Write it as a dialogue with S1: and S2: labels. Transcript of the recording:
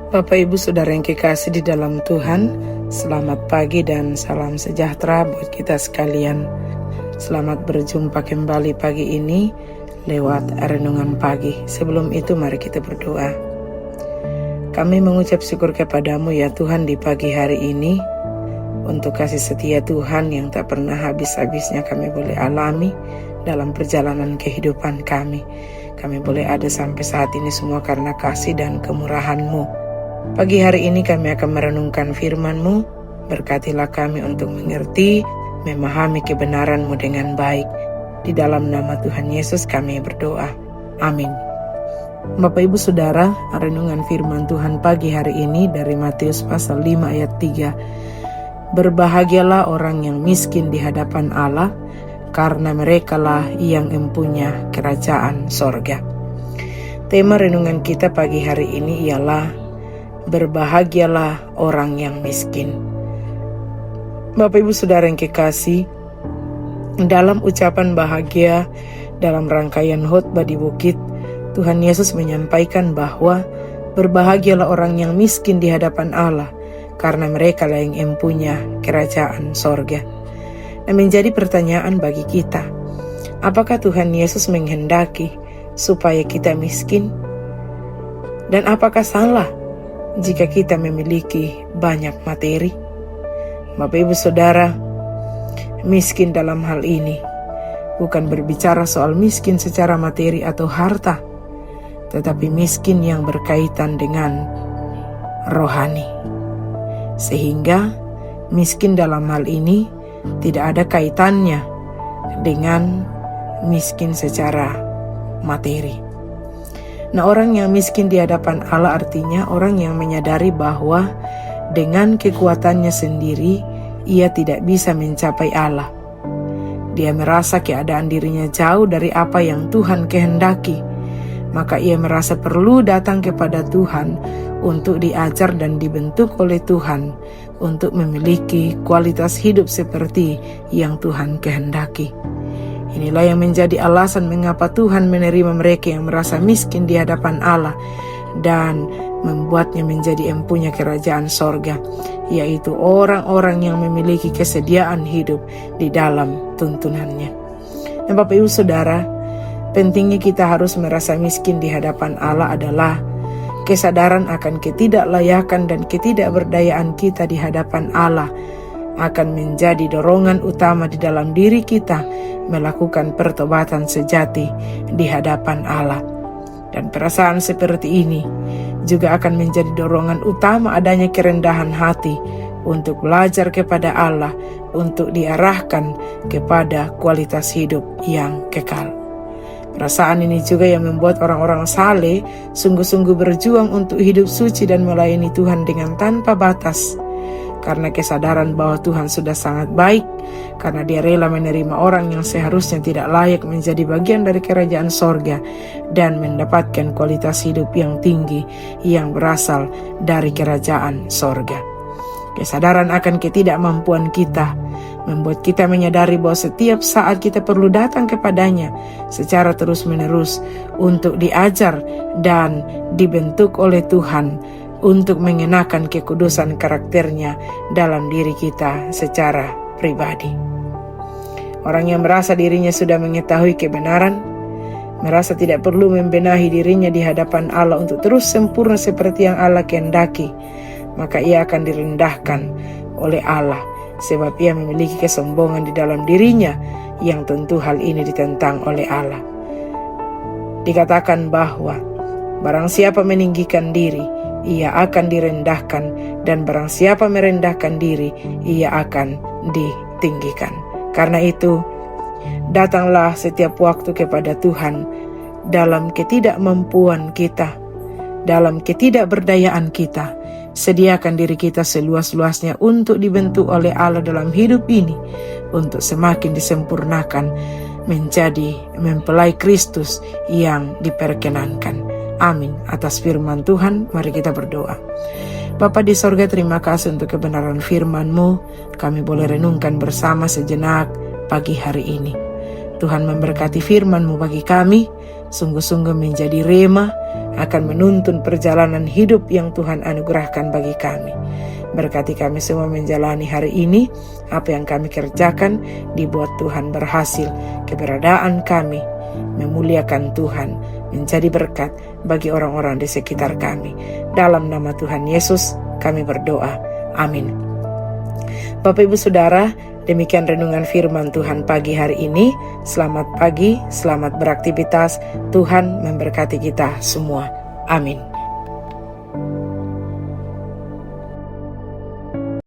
S1: Bapak Ibu Saudara yang kekasih di dalam Tuhan, selamat pagi dan salam sejahtera buat kita sekalian. Selamat berjumpa kembali pagi ini lewat renungan pagi. Sebelum itu mari kita berdoa. Kami mengucap syukur kepadamu ya Tuhan di pagi hari ini, untuk kasih setia Tuhan yang tak pernah habis-habisnya kami boleh alami dalam perjalanan kehidupan kami. Kami boleh ada sampai saat ini semua karena kasih dan kemurahan-Mu. Pagi hari ini kami akan merenungkan firman-Mu. Berkatilah kami untuk mengerti, memahami kebenaran-Mu dengan baik. Di dalam nama Tuhan Yesus kami berdoa. Amin. Bapak Ibu Saudara, renungan firman Tuhan pagi hari ini dari Matius pasal 5 ayat 3. Berbahagialah orang yang miskin di hadapan Allah, karena merekalah yang empunya kerajaan sorga. Tema renungan kita pagi hari ini ialah berbahagialah orang yang miskin. Bapak Ibu Saudara yang kekasih, dalam ucapan bahagia dalam rangkaian khotbah di bukit, Tuhan Yesus menyampaikan bahwa berbahagialah orang yang miskin di hadapan Allah, karena mereka lah yang empunya kerajaan sorga. Nah, menjadi pertanyaan bagi kita, apakah Tuhan Yesus menghendaki supaya kita miskin? Dan apakah salah jika kita memiliki banyak materi? Bapak Ibu Saudara, miskin dalam hal ini bukan berbicara soal miskin secara materi atau harta, tetapi miskin yang berkaitan dengan rohani. Sehingga miskin dalam hal ini tidak ada kaitannya dengan miskin secara materi. Nah, orang yang miskin di hadapan Allah artinya orang yang menyadari bahwa dengan kekuatannya sendiri ia tidak bisa mencapai Allah. Dia merasa keadaan dirinya jauh dari apa yang Tuhan kehendaki. Maka ia merasa perlu datang kepada Tuhan untuk diajar dan dibentuk oleh Tuhan untuk memiliki kualitas hidup seperti yang Tuhan kehendaki. Inilah yang menjadi alasan mengapa Tuhan menerima mereka yang merasa miskin di hadapan Allah dan membuatnya menjadi empunya kerajaan sorga, yaitu orang-orang yang memiliki kesediaan hidup di dalam tuntunannya. Dan Bapak Ibu Saudara, pentingnya kita harus merasa miskin di hadapan Allah adalah kesadaran akan ketidaklayakan dan ketidakberdayaan kita di hadapan Allah akan menjadi dorongan utama di dalam diri kita melakukan pertobatan sejati di hadapan Allah. Dan perasaan seperti ini juga akan menjadi dorongan utama adanya kerendahan hati untuk belajar kepada Allah, untuk diarahkan kepada kualitas hidup yang kekal. Perasaan ini juga yang membuat orang-orang saleh sungguh-sungguh berjuang untuk hidup suci dan melayani Tuhan dengan tanpa batas. Karena kesadaran bahwa Tuhan sudah sangat baik, karena Dia rela menerima orang yang seharusnya tidak layak menjadi bagian dari kerajaan sorga dan mendapatkan kualitas hidup yang tinggi yang berasal dari kerajaan sorga. Kesadaran akan ketidakmampuan kita membuat kita menyadari bahwa setiap saat kita perlu datang kepadanya secara terus-menerus untuk diajar dan dibentuk oleh Tuhan untuk mengenakan kekudusan karakternya dalam diri kita secara pribadi. Orang yang merasa dirinya sudah mengetahui kebenaran, merasa tidak perlu membenahi dirinya di hadapan Allah untuk terus sempurna seperti yang Allah kehendaki, maka ia akan direndahkan oleh Allah, sebab ia memiliki kesombongan di dalam dirinya yang tentu hal ini ditentang oleh Allah. Dikatakan bahwa barang siapa meninggikan diri, ia akan direndahkan, dan barang siapa merendahkan diri, ia akan ditinggikan. Karena itu, datanglah setiap waktu kepada Tuhan dalam ketidakmampuan kita, dalam ketidakberdayaan kita. Sediakan diri kita seluas-luasnya untuk dibentuk oleh Allah dalam hidup ini, untuk semakin disempurnakan menjadi mempelai Kristus yang diperkenankan. Amin. Atas firman Tuhan, mari kita berdoa. Bapa di sorga, terima kasih untuk kebenaran firman-Mu. Kami boleh renungkan bersama sejenak pagi hari ini. Tuhan memberkati firman-Mu bagi kami, sungguh-sungguh menjadi rema akan menuntun perjalanan hidup yang Tuhan anugerahkan bagi kami. Berkati kami semua menjalani hari ini, apa yang kami kerjakan dibuat Tuhan berhasil. Keberadaan kami memuliakan Tuhan, menjadi berkat bagi orang-orang di sekitar kami. Dalam nama Tuhan Yesus kami berdoa. Amin. Bapak Ibu Saudara, demikian renungan firman Tuhan pagi hari ini. Selamat pagi, selamat beraktivitas. Tuhan memberkati kita semua. Amin.